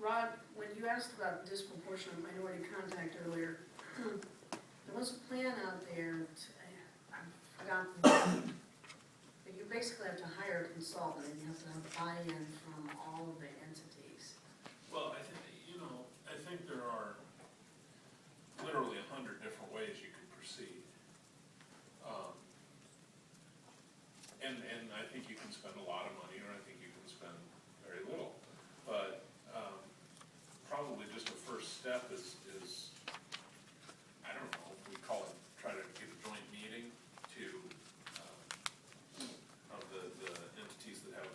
Rod, when you asked about disproportionate minority contact earlier, there was a plan out there, I forgot the name, but you basically have to hire a consultant and you have to have buy-in from all of the entities. Well, I think there are literally 100 different ways you could proceed. And I think you can spend a lot of money, or I think you can spend very little. But probably just a first step is, I don't know, we call it, try to get a joint meeting of the entities that have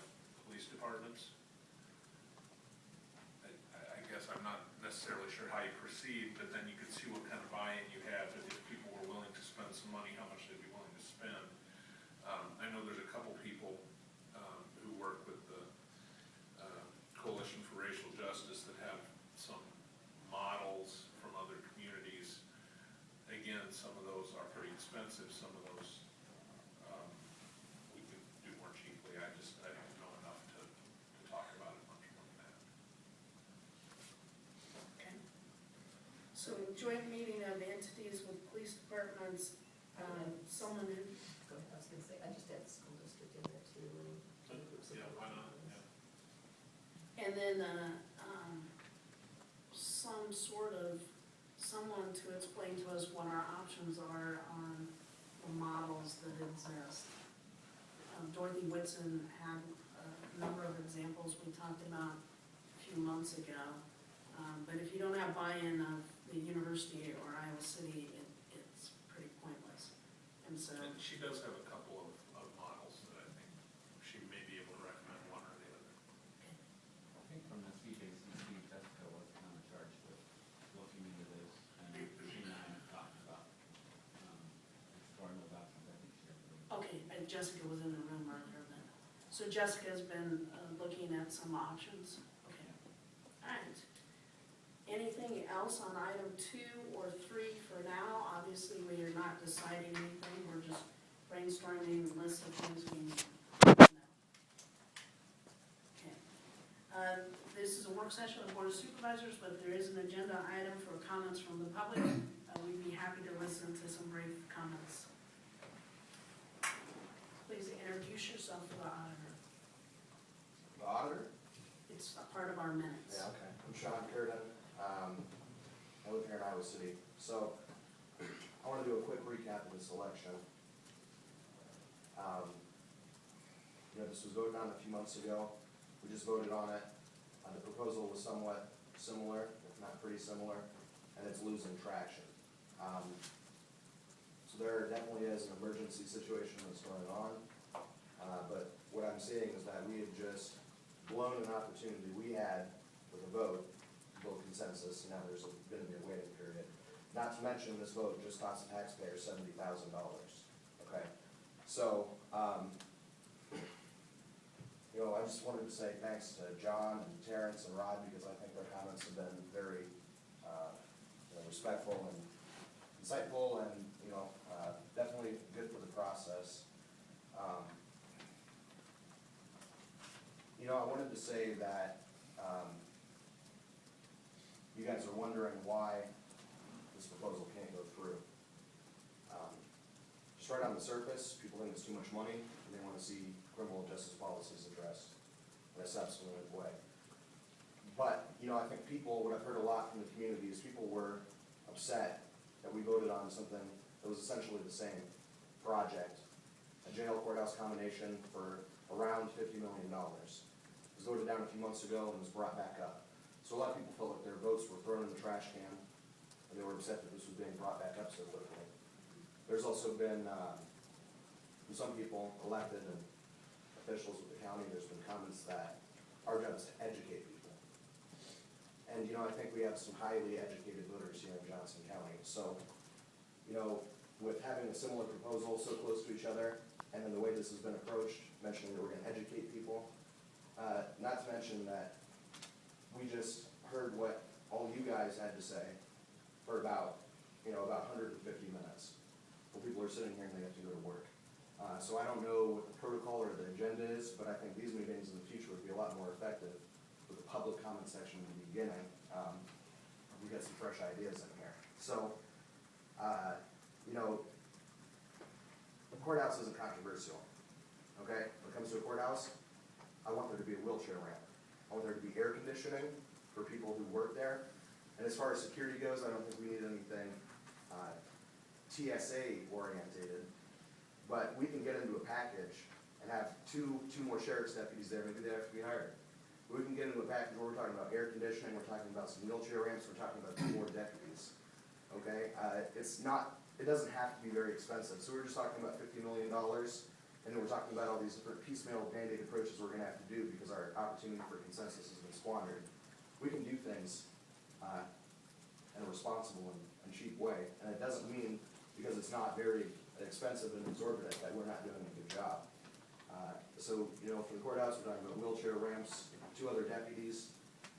police departments. I guess I'm not necessarily sure how you proceed, but then you could see what kind of buy-in you have. If people were willing to spend some money, how much they'd be willing to spend. I know there's a couple people who work with the Coalition for Racial Justice that have some models from other communities. Again, some of those are pretty expensive. Some of those we could do more cheaply. I don't know enough to talk about it much more than that. Okay. So joint meeting of entities with police departments, someone who, Go ahead, I was gonna say, I just had the school district in there too. Yeah, why not? Yeah. and then some sort of, someone to explain to us what our options are on the models that exist. Dorothy Whitson had a number of examples we talked about a few months ago. But if you don't have buy-in of the university or Iowa City, it's pretty pointless. And so, And she does have a couple of models that I think she may be able to recommend one or the other. I think from the CJCC, Jessica was kind of charged with looking into this, and she and I have talked about exploring those options. I think she agreed. okay, and Jessica was in the room earlier then. So Jessica's been looking at some options. Okay. All right. Anything else on item 2 or 3 for now? Obviously, we are not deciding anything. We're just brainstorming lists of things we need to know. Okay. This is a work session of the Board of Supervisors, but there is an agenda item for comments from the public. We'd be happy to listen to some brief comments. Please introduce yourself to the auditor. The auditor? It's a part of our minutes. Yeah, okay. I'm Sean Curtin. I live here in Iowa City. So, I want to do a quick recap of this election. This was voted on a few months ago. We just voted on it. The proposal was somewhat similar, if not pretty similar, and it's losing traction. So there definitely is an emergency situation that's going on. But what I'm seeing is that we have just blown an opportunity we had with a vote consensus, and now there's going to be a waiting period. Not to mention, this vote just cost the taxpayer $70,000. Okay, so I just wanted to say thanks to John and Terrence and Rod, because I think their comments have been very respectful and insightful, and definitely good for the process. I wanted to say that you guys are wondering why this proposal can't go through. Just right on the surface, people think it's too much money, and they want to see criminal justice policies addressed in a substantive way. But, I think what I've heard a lot from the community is people were upset that we voted on something that was essentially the same project, a jail courthouse combination for around $50 million. It was voted down a few months ago and was brought back up. So a lot of people felt like their votes were thrown in the trash can, and they were upset that this was being brought back up so quickly. There's also been, from some people, elected and officials with the county, there's been comments that our job is to educate people. And, I think we have some highly educated voters here in Johnson County. So, with having a similar proposal so close to each other, and then the way this has been approached, mentioning that we're going to educate people, not to mention that we just heard what all you guys had to say for about 150 minutes. Where people are sitting here and they have to go to work. So I don't know what the protocol or the agenda is, but I think these meetings in the future would be a lot more effective with the public comment section in the beginning, we got some fresh ideas in here. So, you know, the courthouse isn't controversial, okay? When it comes to a courthouse, I want there to be a wheelchair ramp. I want there to be air conditioning for people who work there. And as far as security goes, I don't think we need anything TSA orientated, but we can get into a package and have two more sheriff's deputies there, maybe they have to be hired. We can get into a package where we're talking about air conditioning, we're talking about some wheelchair ramps, we're talking about 2 more deputies, okay? It doesn't have to be very expensive, so we're just talking about $50 million, and then we're talking about all these different piecemeal Band-Aid approaches we're gonna have to do because our opportunity for consensus has been squandered. We can do things in a responsible and cheap way, and it doesn't mean, because it's not very expensive and exorbitant, that we're not doing a good job. So, you know, for the courthouse, we're talking about wheelchair ramps, 2 other deputies,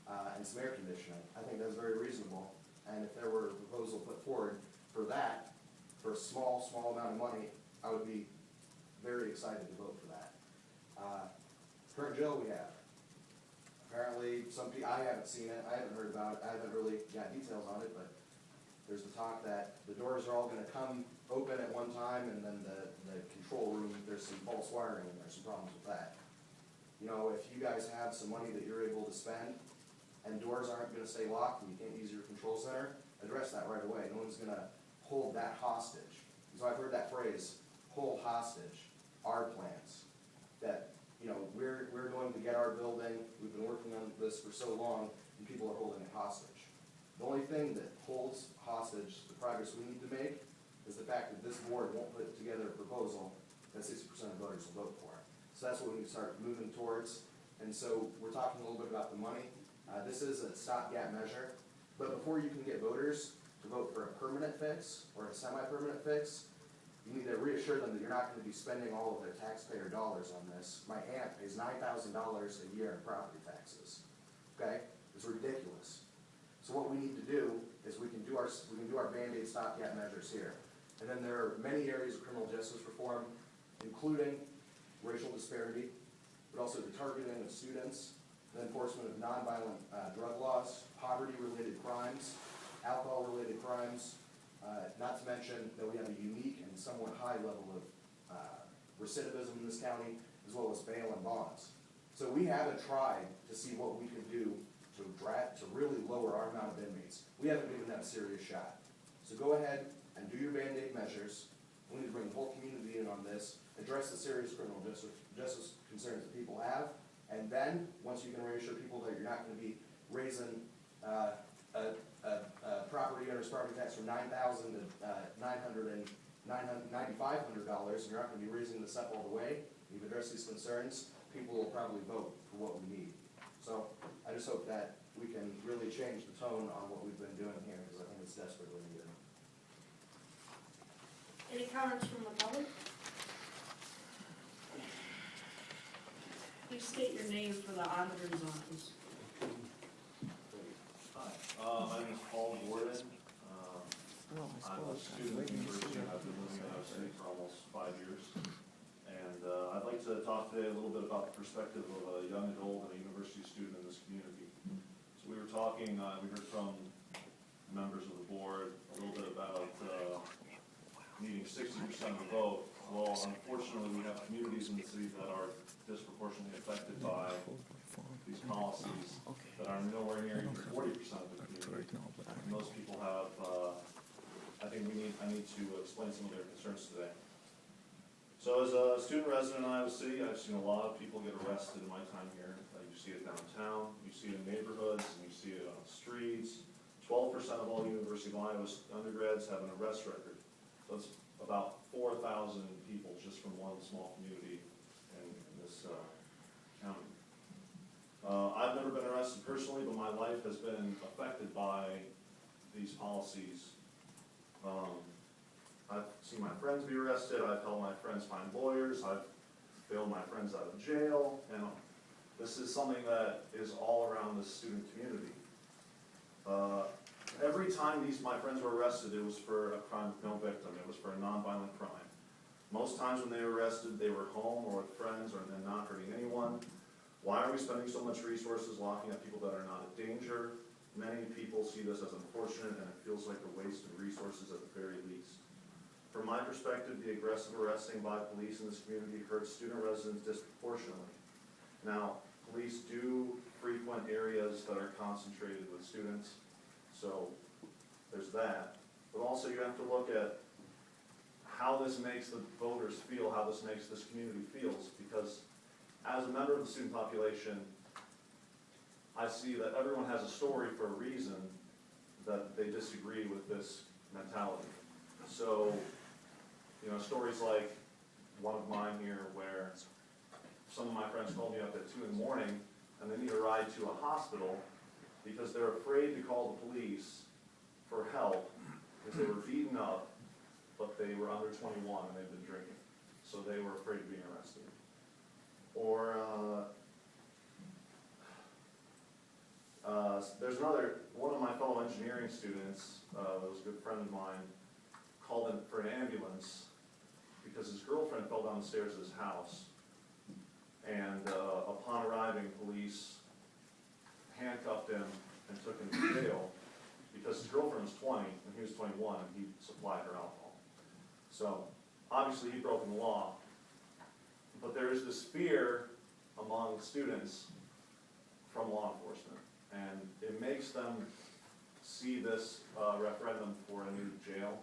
and some air conditioning. I think that's very reasonable, and if there were a proposal put forward for that, for a small amount of money, I would be very excited to vote for that. Current jail we have. Apparently, I haven't seen it, I haven't heard about it, I haven't really got details on it, but there's the talk that the doors are all gonna come open at one time, and then the control room, there's some false wiring, and there's some problems with that. You know, if you guys have some money that you're able to spend, and doors aren't gonna stay locked, and you can't use your control center, address that right away. No one's gonna hold that hostage. So I've heard that phrase, hold hostage, our plans. That, you know, we're going to get our building, we've been working on this for so long, and people are holding it hostage. The only thing that holds hostage the progress we need to make is the fact that this board won't put together a proposal that 60% of voters will vote for. So that's what we need to start moving towards. And so we're talking a little bit about the money. This is a stopgap measure, but before you can get voters to vote for a permanent fix or a semi-permanent fix, you need to reassure them that you're not going to be spending all of their taxpayer dollars on this. My aunt pays $9,000 a year in property taxes. Okay, it's ridiculous. So what we need to do is we can do our Band-Aid stopgap measures here. And then there are many areas of criminal justice reform, including racial disparity, but also the targeting of students, the enforcement of nonviolent drug laws, poverty-related crimes, alcohol-related crimes, not to mention that we have a unique and somewhat high level of recidivism in this county, as well as bail and bonds. So we haven't tried to see what we could do to really lower our amount of inmates. We haven't given that a serious shot. So go ahead and do your Band-Aid measures. We need to bring the whole community in on this, address the serious criminal justice concerns that people have, and then, once you can reassure people that you're not going to be raising property owner's property tax from $9,000 to $9,500, and you're not going to be raising this up all the way, you've addressed these concerns, people will probably vote for what we need. So I just hope that we can really change the tone on what we've been doing here, because I think it's desperately needed. Any comments from the public? Please state your name for the auditor's office. Hi, my name is Paul Gordon. I'm a student at the university, and I've been living in our city for almost 5 years. And I'd like to talk today a little bit about the perspective of a young adult and a university student in this community. So we were talking, we heard from members of the board a little bit about needing 60% of the vote. Well, unfortunately, we have communities in the city that are disproportionately affected by these policies that are nowhere near even 40% of the community. And those people have, I need to explain some of their concerns today. So as a student resident in Iowa City, I've seen a lot of people get arrested in my time here. You see it downtown, you see it in neighborhoods, and you see it on the streets. 12% of all University of Iowa undergrads have an arrest record. So it's about 4,000 people just from one small community in this county. I've never been arrested personally, but my life has been affected by these policies. I've seen my friends be arrested, I've helped my friends find lawyers, I've bailed my friends out of jail, and this is something that is all around the student community. Every time my friends were arrested, it was for a crime with no victim, it was for a nonviolent crime. Most times when they were arrested, they were home or with friends or they're not hurting anyone. Why are we spending so much resources locking up people that are not a danger? Many people see this as unfortunate, and it feels like a waste of resources at the very least. From my perspective, the aggressive arresting by police in this community hurts student residents disproportionately. Now, police do frequent areas that are concentrated with students, so there's that. But also you have to look at how this makes the voters feel, how this makes this community feels, because as a member of the student population, I see that everyone has a story for a reason that they disagree with this mentality. So, you know, stories like one of mine here where some of my friends called me up at 2 in the morning and they need a ride to a hospital because they're afraid to call the police for help because they were beaten up, but they were under 21 and they'd been drinking. So they were afraid of being arrested. Or, there's one of my fellow engineering students, was a good friend of mine, called in for an ambulance because his girlfriend fell down the stairs of his house. And upon arriving, police handcuffed him and took him to jail because his girlfriend was 20 and he was 21 and he supplied her alcohol. So obviously he'd broken the law, but there is this fear among students from law enforcement, and it makes them see this referendum for a new jail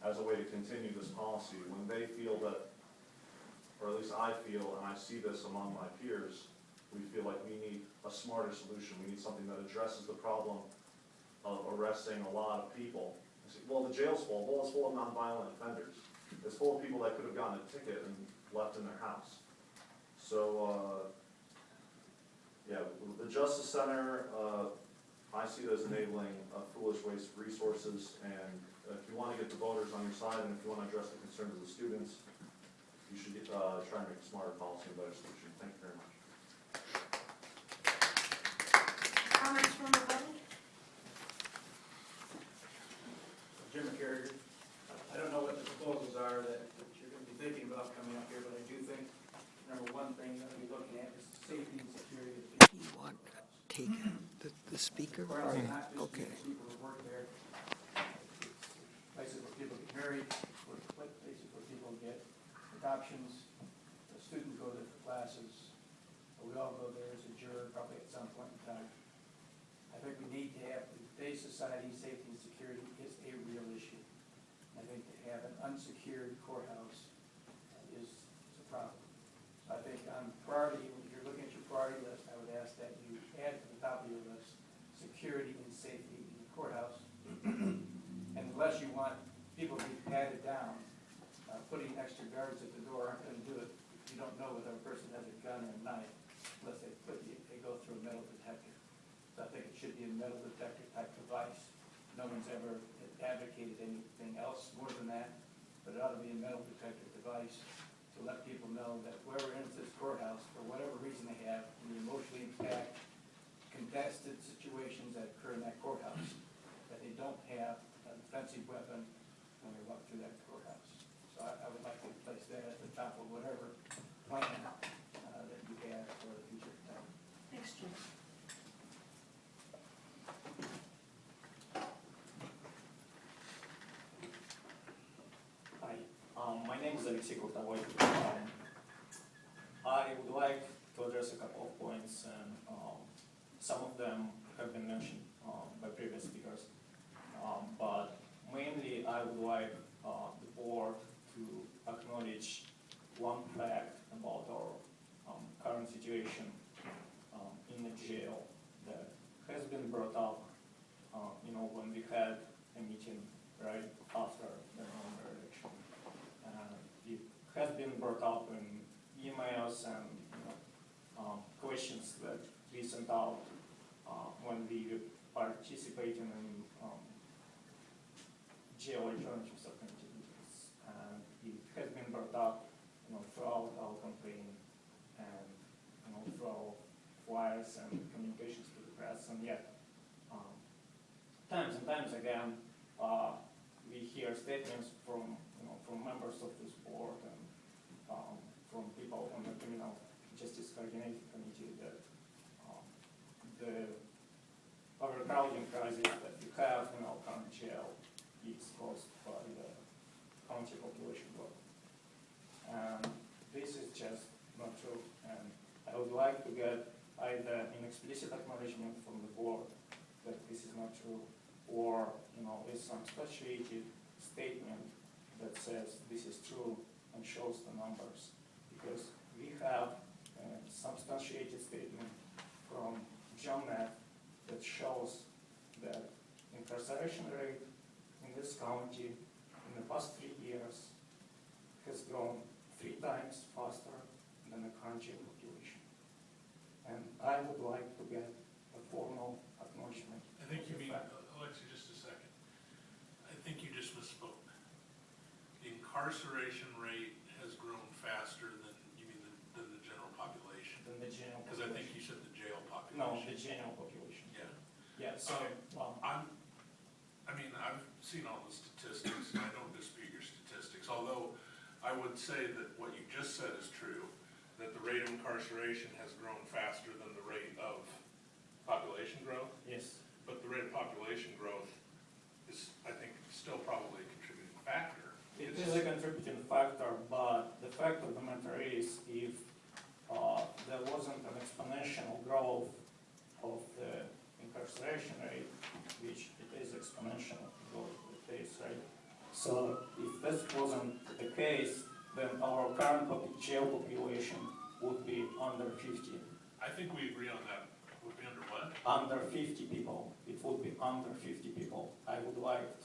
as a way to continue this policy when they feel that, or at least I feel, and I see this among my peers, we feel like we need a smarter solution. We need something that addresses the problem of arresting a lot of people. I say, well, the jail's full. Well, it's full of nonviolent offenders. It's full of people that could have gotten a ticket and left in their house. So, yeah, the Justice Center, I see it as enabling a foolish waste of resources, and if you want to get the voters on your side, and if you want to address the concerns of the students, you should try and make a smarter policy and better solution. Thank you very much. Comments from the public? Jim McCarriger. I don't know what the proposals are that you're going to be thinking about coming up here, but I do think, number one thing that we're looking at is safety and security of people. You want to take the speaker? Or else not just Okay. the people who work there. Places where people get married, places where people get adoptions, the students go to different classes. We all go there as a juror probably at some point in time. I think we need to have, in today's society, safety and security is a real issue. I think to have an unsecured courthouse is a problem. So I think on priority, when you're looking at your priority list, I would ask that you add to the top of your list, security and safety in the courthouse. And unless you want people to be patted down, putting extra guards at the door aren't going to do it. You don't know whether a person has a gun or a knife unless they go through a metal detector. So I think it should be a metal detector type device. No one's ever advocated anything else more than that, but it ought to be a metal detector device to let people know that whoever enters this courthouse, for whatever reason they have, in the emotionally attacked, contested situations that occur in that courthouse, that they don't have a defensive weapon when they walk through that courthouse. So I would like to place that at the top of whatever plan that you have for the future. Thanks, Jim. Hi, my name is Alexey Kurtavoy. I would like to address a couple of points, and some of them have been mentioned by previous speakers. But mainly, I would like the board to acknowledge one fact about our current situation in the jail that has been brought up, when we had a meeting right after the November election. It has been brought up in emails and questions that we sent out when we participated in jail alternative subcommittee meetings. And it has been brought up throughout our campaign and through our flyers and communications to the press, and yet times and times again we hear statements from members of this board and from people on the criminal justice coordinating committee the overcrowding crisis that we have in our current jail is caused by the county population growth. And this is just not true. And I would like to get either an explicit acknowledgement from the board that this is not true, or with some substantiated statement that says this is true and shows the numbers. Because we have a substantiated statement from John Neff that shows that incarceration rate in this county in the past 3 years has grown 3 times faster than the current jail population. And I would like to get a formal acknowledgement. I think you of the mean, fact. Alexia, just a second. I think you just misspoke. The incarceration rate has grown faster than, you mean, than the general population? Than the general population. Because I think you said the jail population. No, the general population. Yeah. Yeah, sorry. I've seen all the statistics, and I don't dispute your statistics, although I would say that what you just said is true, that the rate of incarceration has grown faster than the rate of population growth, Yes. but the rate of population growth is, I think, still probably a contributing factor. It is a contributing factor, but the fact of the matter is, if there wasn't an exponential growth of the incarceration rate, which it is exponential growth, it is, right? So if this wasn't the case, then our current jail population would be under 50. I think we agree on that. Would be under what? Under 50 people. It would be under 50 people. I would like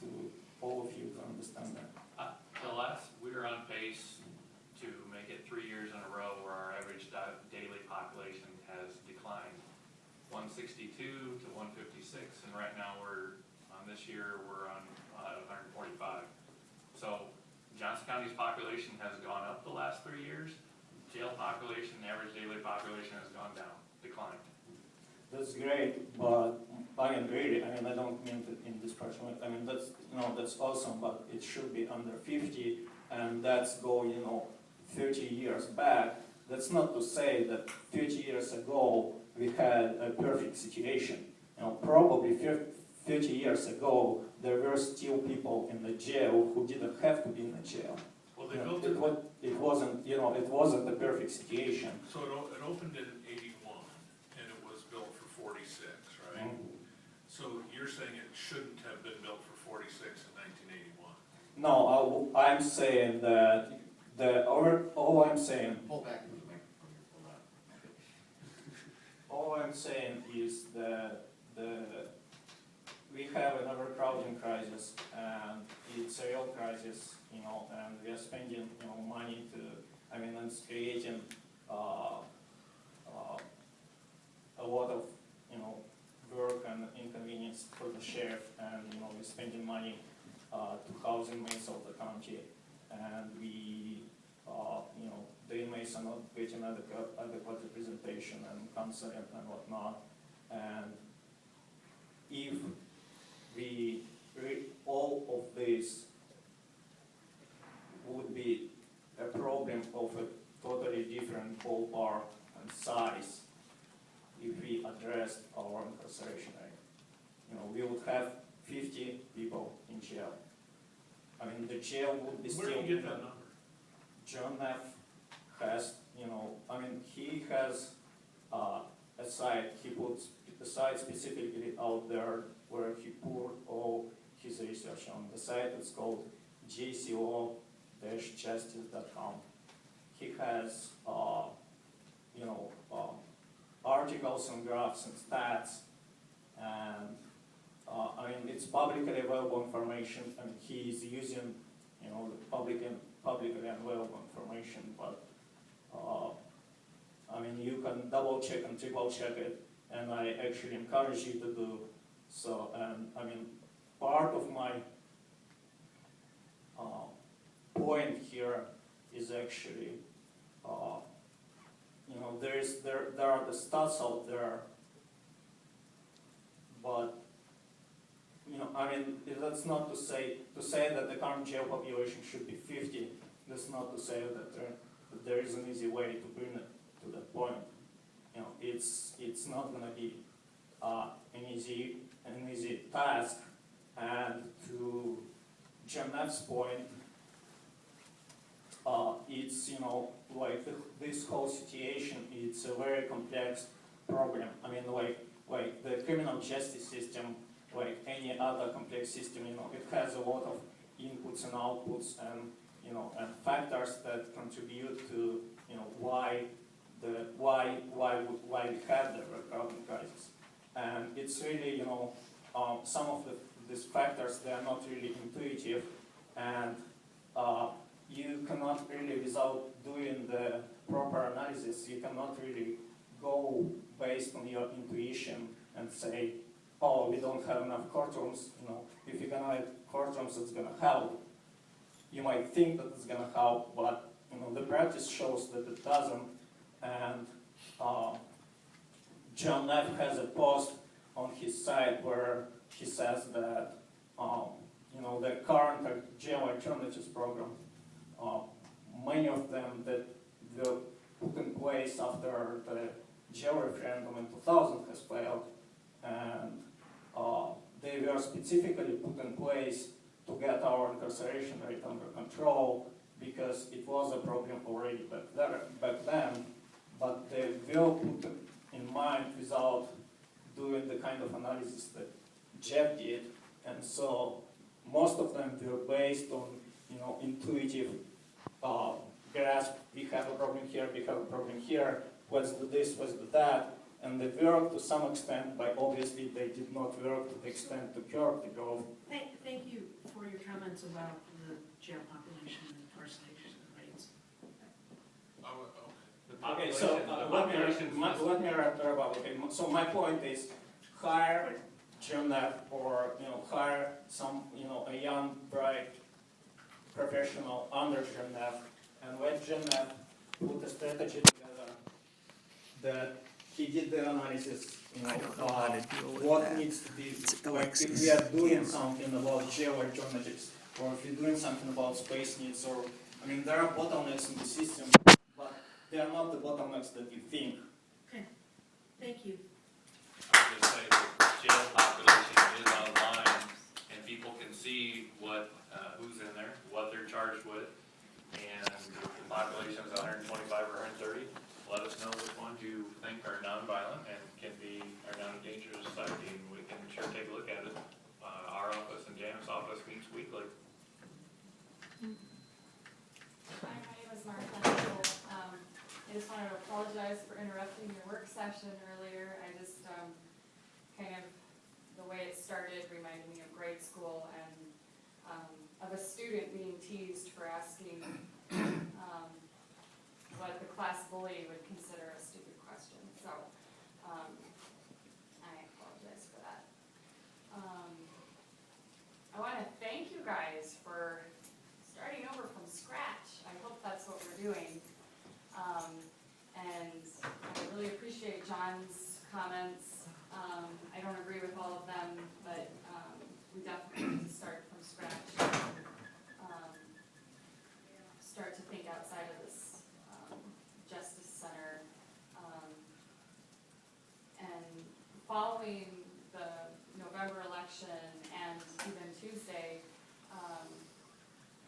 all of you to understand that. We're on pace to make it 3 years in a row where our average daily population has declined. 162 to 156, and right now this year we're on 145. So Johnson County's population has gone up the last 3 years. Jail population, average daily population has gone down, declined. That's great, but I agree. I don't mean it in this person. That's awesome, but it should be under 50, and that's going 30 years back. That's not to say that 30 years ago we had a perfect situation. Probably 30 years ago there were still people in the jail who didn't have to be in the jail. Well, they built it. It wasn't a perfect situation. So it opened in 81, and it was built for 46, right? So you're saying it shouldn't have been built for 46 in 1981? No, I'm saying that all I'm saying. Pull back into the microphone here, pull back. All I'm saying is that we have an overcrowding crisis, and it's a real crisis, and we are spending, money it's creating a lot of, work and inconvenience for the sheriff, and, we're spending money to house inmates of the county, and we, the inmates are not getting adequate representation and counseling and whatnot, and if all of this would be a problem of a totally different ballpark and size if we addressed our incarceration rate. We would have 50 people in jail. The jail would be still. Where do you get that number? John Neff has, he has a site, he puts the site specifically out there where he poured all his research on. The site is called jco-justice.com. He has, articles and graphs and stats, and it's publicly available information, and he is using, the publicly available information, but you can double check and triple check it, and I actually encourage you to do so. And part of my point here is actually, there are the stats out there, but that's not to say that the current jail population should be 50. That's not to say that there is an easy way to bring it to that point. It's not going to be an easy task. And to John F's point, it's, you know, like this whole situation, it's a very complex problem. I mean, like the criminal justice system, like any other complex system, you know, it has a lot of inputs and outputs and, you know, and factors that contribute to, you know, why we have the recruitment crisis. And it's really, you know, some of these factors, they are not really intuitive, and you cannot really, without doing the proper analysis, you cannot really go based on your intuition and say, oh, we don't have enough courtrooms, you know, if you're gonna have courtrooms, it's gonna help. You might think that it's gonna help, but, you know, the practice shows that it doesn't. And John F. has a post on his site where he says that, you know, the current jail alternatives program, many of them that were put in place after the jail referendum in 2000 has failed, and they were specifically put in place to get our incarceration rate under control, because it was a problem already back then, but they were put in mind without doing the kind of analysis that Jeff did, and so most of them were based on, you know, intuitive grasp. We have a problem here, we have a problem here, let's do this, let's do that, and they worked to some extent, but obviously they did not work to the extent to curb the growth. Thank you for your comments about the jail population and incarceration rates. Okay, so let me wrap up. Okay, so my point is, hire GMNAP, or, you know, hire some, you know, a young, bright professional under GMNAP, and let GMNAP put a strategy together that he did the analysis, you know, I don't know how to deal with what that. needs to be, It's like, Alexis if we are doing camera. something about jail alternatives, or if you're doing something about space needs, or, I mean, there are bottlenecks in the system, but they are not the bottlenecks that you think. Okay, thank you. I would just say the jail population is online, and people can see what, who's in there, what they're charged with, and if the population is 125 or 130, let us know which ones you think are nonviolent and are not a danger to society, and we can sure take a look at it. Our office and Janet's office meets weekly. Hi, my name is Martha. I just wanted to apologize for interrupting your work session earlier. I just, kind of, the way it started reminded me of grade school and of a student being teased for asking what the class bully would consider a stupid question. So, I apologize for that. I want to thank you guys for starting over from scratch. I hope that's what we're doing. And I really appreciate John's comments. I don't agree with all of them, but we definitely need to start from scratch. Start to think outside of this Justice Center. And following the November election and even Tuesday,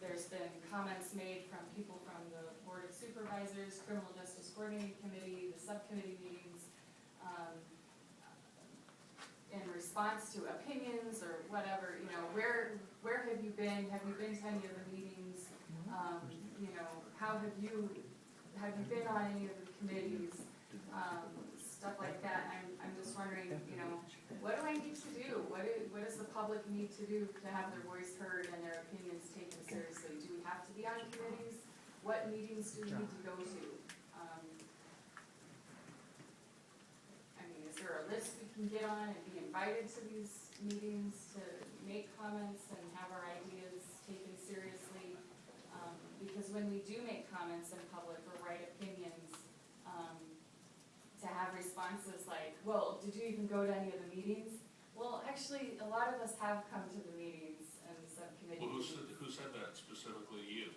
there's been comments made from people from the Board of Supervisors, Criminal Justice Coordinating Committee, the subcommittee meetings, in response to opinions or whatever, you know, where have you been? Have you been to any of the meetings? You know, how have you been on any of the committees? Stuff like that. I'm just wondering, you know, what do I need to do? What does the public need to do to have their voice heard and their opinions taken seriously? Do we have to be on committees? What meetings do we need to go to? I mean, is there a list we can get on and be invited to these meetings to make comments and have our ideas taken seriously? Because when we do make comments in public or write opinions, to have responses like, well, did you even go to any of the meetings? Well, actually, a lot of us have come to the meetings and subcommittee Well, meetings. who said that specifically to you?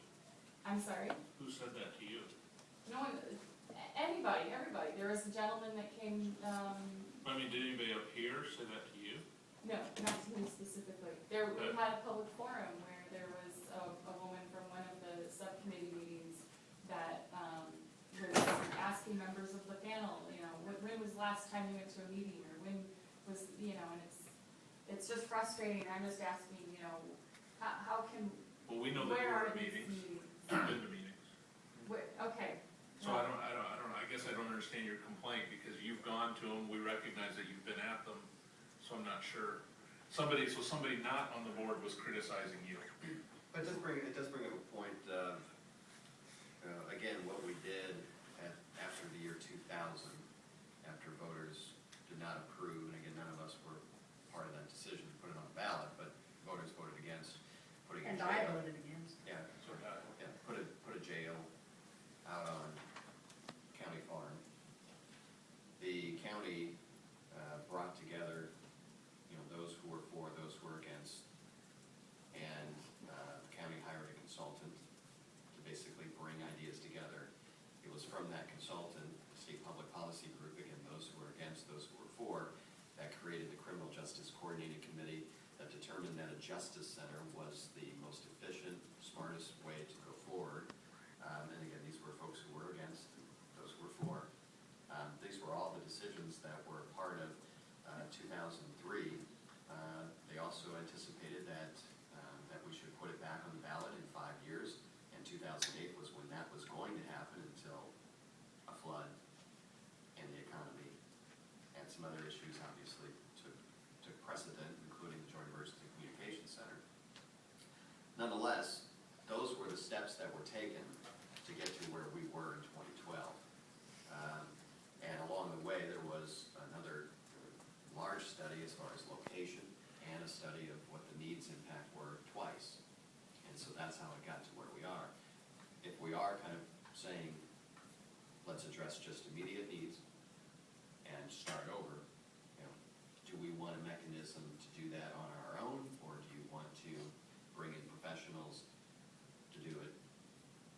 I'm sorry? Who said that to you? No one, everybody. There was a gentleman that came, I mean, did anybody up here say that to you? No, not to me specifically. We had a public forum where there was a woman from one of the subcommittee meetings that, was asking members of the panel, you know, when was the last time you went to a meeting, or when was, you know, and it's just frustrating. I'm just asking, you know, how can, Well, we know that where you're are at these meetings, meetings? you've been to meetings. Okay. So I don't, I guess I don't understand your complaint, because you've gone to them, we recognize that you've been at them, so I'm not sure. Somebody not on the board was criticizing you. But it does bring up a point of, again, what we did after the year 2000, after voters did not approve, and again, none of us were part of that decision to put it on the ballot, but voters voted against putting a And jail. I voted against. Yeah, So that, yeah, put a jail out on county farm. The county brought together, you know, those who were for, those who were against, and the county hired a consultant to basically bring ideas together. It was from that consultant, the state public policy group, again, those who were against, those who were for, that created the Criminal Justice Coordinating Committee that determined that a justice center was the most efficient, smartest way to go forward. And again, these were folks who were against, those who were for. These were all the decisions that were part of 2003. They also anticipated that we should put it back on the ballot in 5 years, and 2008 was when that was going to happen until a flood and the economy and some other issues obviously took precedent, including the Joint Emergency Communications Center. Nonetheless, those were the steps that were taken to get to where we were in 2012. And along the way, there was another large study as far as location and a study of what the needs impact were twice. And so that's how it got to where we are. If we are kind of saying, let's address just immediate needs and start over, you know, do we want a mechanism to do that on our own, or do you want to bring in professionals to do it?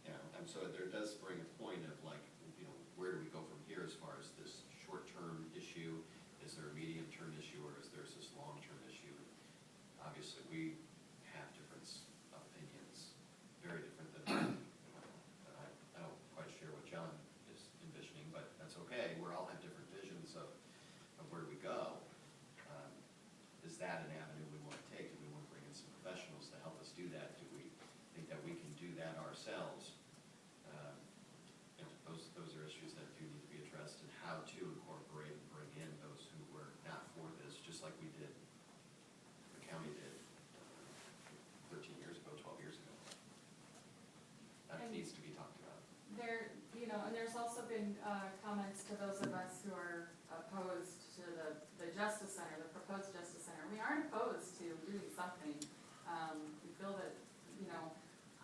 You know, and so there does bring a point of like, you know, where do we go from here as far as this short-term issue? Is there a medium-term issue, or is there this long-term issue? Obviously, we have different opinions, very different than I don't quite share what John is envisioning, but that's okay. We all have different visions of where we go. Is that an avenue we want to take? Do we want to bring in some professionals to help us do that? Do we think that we can do that ourselves? You know, those are issues that do need to be addressed, and how to incorporate and bring in those who were not for this, just like we did, the county did 13 years ago, 12 years ago. That And needs to be talked about. There, you know, and there's also been comments to those of us who are opposed to the Justice Center, the proposed Justice Center. We aren't opposed to doing something. We feel that, you know,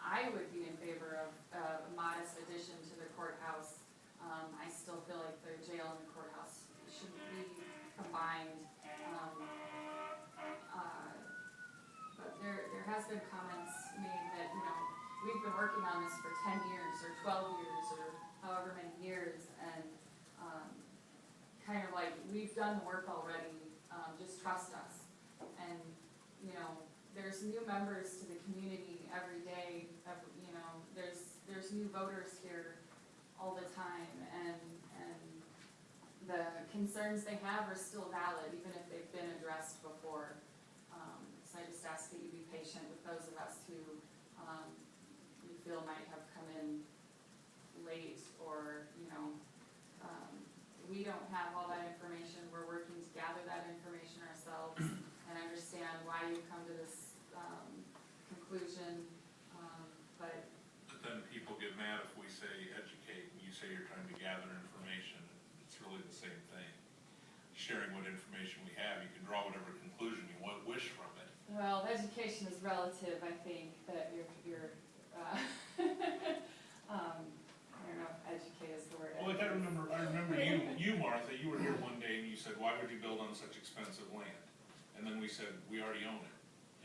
I would be in favor of a modest addition to the courthouse. I still feel like the jail and the courthouse shouldn't be combined. But there has been comments made that, you know, we've been working on this for 10 years or 12 years or however many years, and kind of like, we've done the work already, just trust us. And, you know, there's new members to the community every day, you know, there's new voters here all the time, and the concerns they have are still valid, even if they've been addressed before. So I just ask that you be patient with those of us who you feel might have come in late, or, you know, we don't have all that information. We're working to gather that information ourselves and understand why you've come to this conclusion, but then people get mad if we say educate, and you say you're trying to gather information. It's really the same thing. Sharing what information we have, you can draw whatever conclusion you want, wish from it. well, education is relative. I think that you're I don't know if educate is the word. Well, like I remember you, Martha, you were here one day and you said, why would you build on such expensive land? And then we said, we already own it.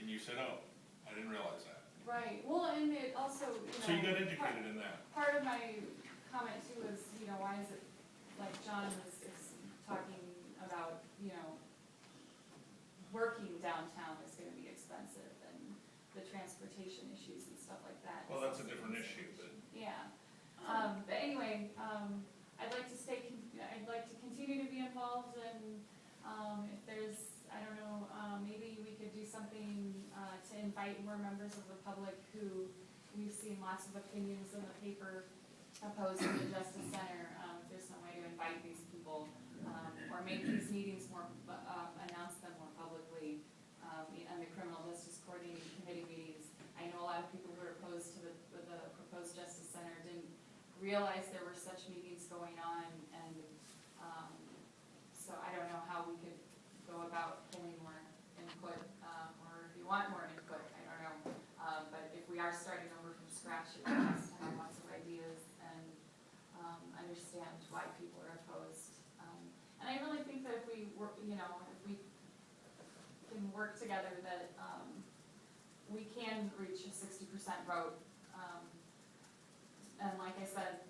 And you said, oh, I didn't realize that. Right, well, and it also, you know. So you got educated in that. Part of my comment too is, you know, why is it, like John is talking about, you know, working downtown is gonna be expensive, and the transportation issues and stuff like that. Well, that's a different issue, but. Yeah, but anyway, I'd like to I'd like to continue to be involved, and, if there's, I don't know, maybe we could do something, to invite more members of the public who, we've seen lots of opinions in the paper opposed to the Justice Center. If there's some way to invite these people, or make these meetings more, announce them more publicly, on the Criminal Justice Coordinating Committee meetings. I know a lot of people who are opposed to the proposed Justice Center didn't realize there were such meetings going on, and, so I don't know how we could go about pulling more input, or if you want more input, I don't know. But if we are starting over from scratch, it helps to have lots of ideas and, understand why people are opposed. And I really think that if we work, if we can work together, that, we can reach a 60% vote. And like I said,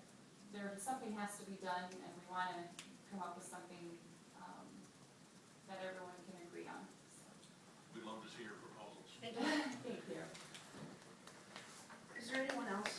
something has to be done, and we wanna come up with something, that everyone can agree on, so. We'd love to see your proposals. Thank you. Is there anyone else